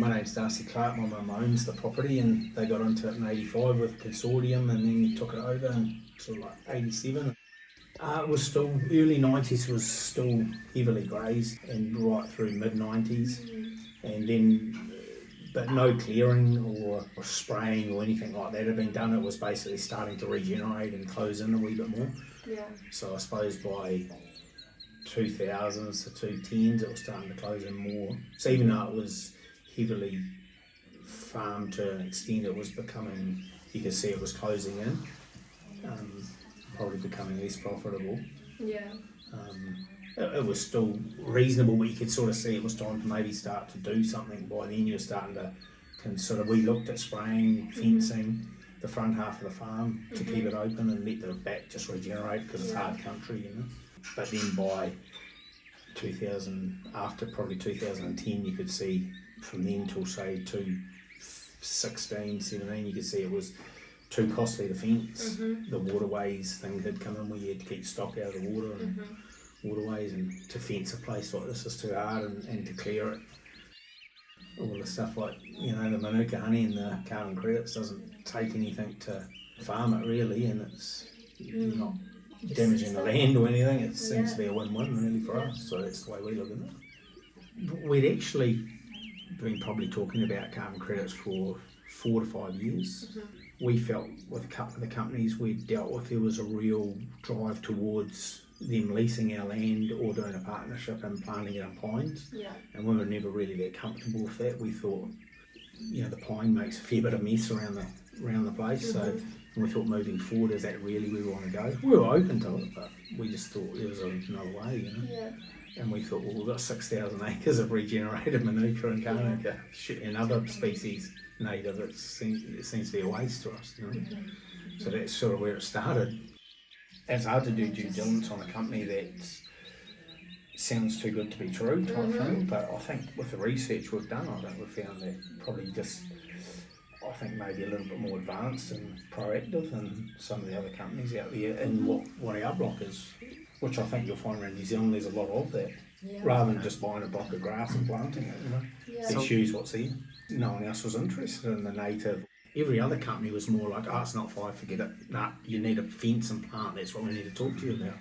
My name's Darcy Clark. My mum owns the property, and they got into it in '85 with a consortium, and then took it over in sort of like '87. It was still early '90s, was still heavily grazed, and right through mid '90s, and then but no clearing or spraying or anything like that had been done. It was basically starting to regenerate and close in a wee bit more. Yeah. So I suppose by 2000s to 2010s it was starting to close in more. So even though it was heavily farmed to an extent, it was becoming, you could see it was closing in, probably becoming less profitable. Yeah. It was still reasonable, but you could sort of see it was time to maybe start to do something. By then you were starting to we looked at spraying, fencing the front half of the farm to keep it open and let the back just regenerate, because it's hard country, you know. But then by 2000, after probably 2010, you could see from then till say 2016, 17, you could see it was too costly to fence. The waterways thing had come in where you had to keep stock out of the water and waterways, and to fence a place like this is too hard, and to clear it. All the stuff like, you know, the manuka honey and the carbon credits doesn't take anything to farm it really, and it's not damaging the land or anything. It seems to be a win-win really for us, so that's the way we look at it. We'd actually been probably talking about carbon credits for 4 to 5 years. We felt with a couple of the companies we'd dealt with, there was a real drive towards them leasing our land or doing a partnership and planting it on pines. Yeah. And we were never really that comfortable with that. We thought, you know, the pine makes a fair bit of mess around the place, so we thought moving forward, is that really where we want to go? We were open to it, but we just thought there was another way, you know. Yeah. And we thought, well, we've got 6,000 acres of regenerated manuka and karnika and other species native. It seems to be a waste to us, you know. So that's sort of where it started. It's hard to do due diligence on a company that sounds too good to be true type thing, but I think with the research we've done on it, we've found that probably just, I think maybe a little bit more advanced and proactive than some of the other companies out there in what our block is, which I think you'll find around New Zealand there's a lot of that, rather than just buying a block of grass and planting it, you know. Let's use what's there. No one else was interested in the native. Every other company was more like, oh, it's not fire, forget it. Nah, you need a fence and plant, that's what we need to talk to you about.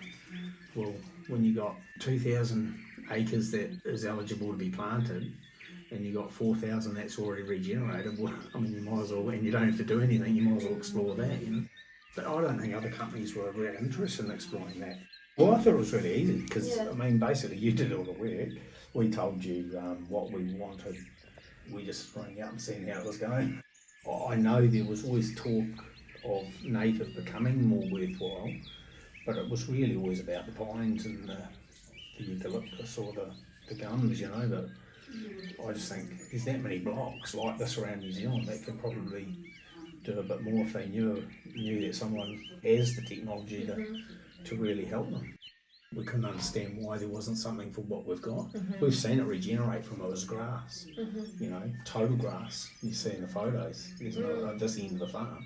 Well, when you got 2,000 acres that is eligible to be planted, and you got 4,000 that's already regenerated, well, I mean, you might as well, and you don't have to do anything, you might as well explore that, you know. But I don't think other companies were really interested in exploring that. Well, I thought it was really easy, because, I mean, basically you did all the work. We told you what we wanted. We just rang out and seen how it was going. I know there was always talk of native becoming more worthwhile, but it was really always about the pines and the eucalyptus or the gums, you know. But I just think there's that many blocks like this around New Zealand that could probably do a bit more if they knew that someone has the technology to really help them. We couldn't understand why there wasn't something for what we've got. We've seen it regenerate from it was grass, you know, total grass. You see in the photos, there's no at this end of the farm,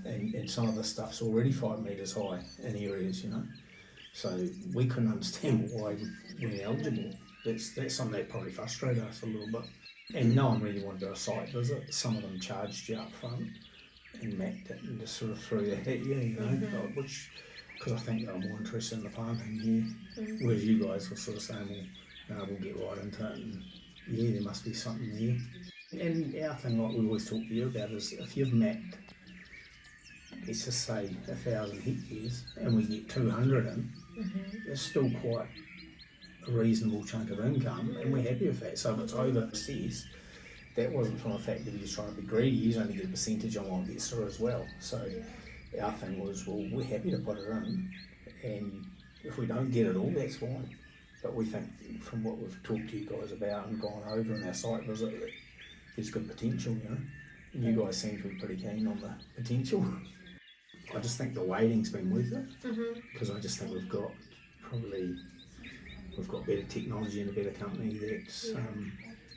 and some of the stuff's already 5 metres high in areas, you know. So we couldn't understand why we weren't eligible. That's something that probably frustrated us a little bit. And no one really wanted to do a site visit. Some of them charged you up front and mapped it and just sort of threw their hat, you know, which. Because I think they were more interested in the planting here, whereas you guys were sort of saying, well, no, we'll get right into it, and yeah, there must be something there. And our thing, like we always talk to you about, is if you've mapped, let's just say 1,000 hectares, and we get 200 in, it's still quite a reasonable chunk of income, and we're happy with that. So if it's over assessed, that wasn't from the fact that you're just trying to be greedy, you only get a percentage on what gets through as well. So our thing was, well, we're happy to put it in, and if we don't get it all, that's fine. But we think from what we've talked to you guys about and gone over in our site visit, there's good potential, you know. And you guys seem to be pretty keen on the potential. I just think the waiting's been worth it, because I just think we've got better technology and a better company that's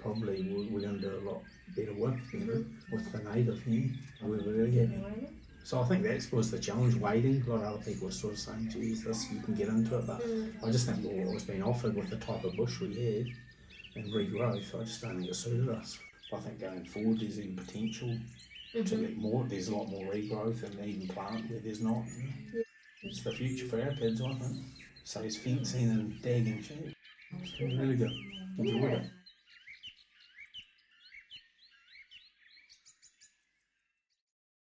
probably we're going to do a lot better with, you know, with the native here. We're really happy. So I think that was the challenge, waiting. A lot of other people were sort of saying, geez, this, you can get into it, but I just think what was being offered with the type of bush we had and regrowth, I just don't think it suited us. I think going forward there's even potential to get more. There's a lot more regrowth and even plant where there's not. It's the future for our kids, I think. So it's fencing and dagging sheep. It's really good. Enjoyed it.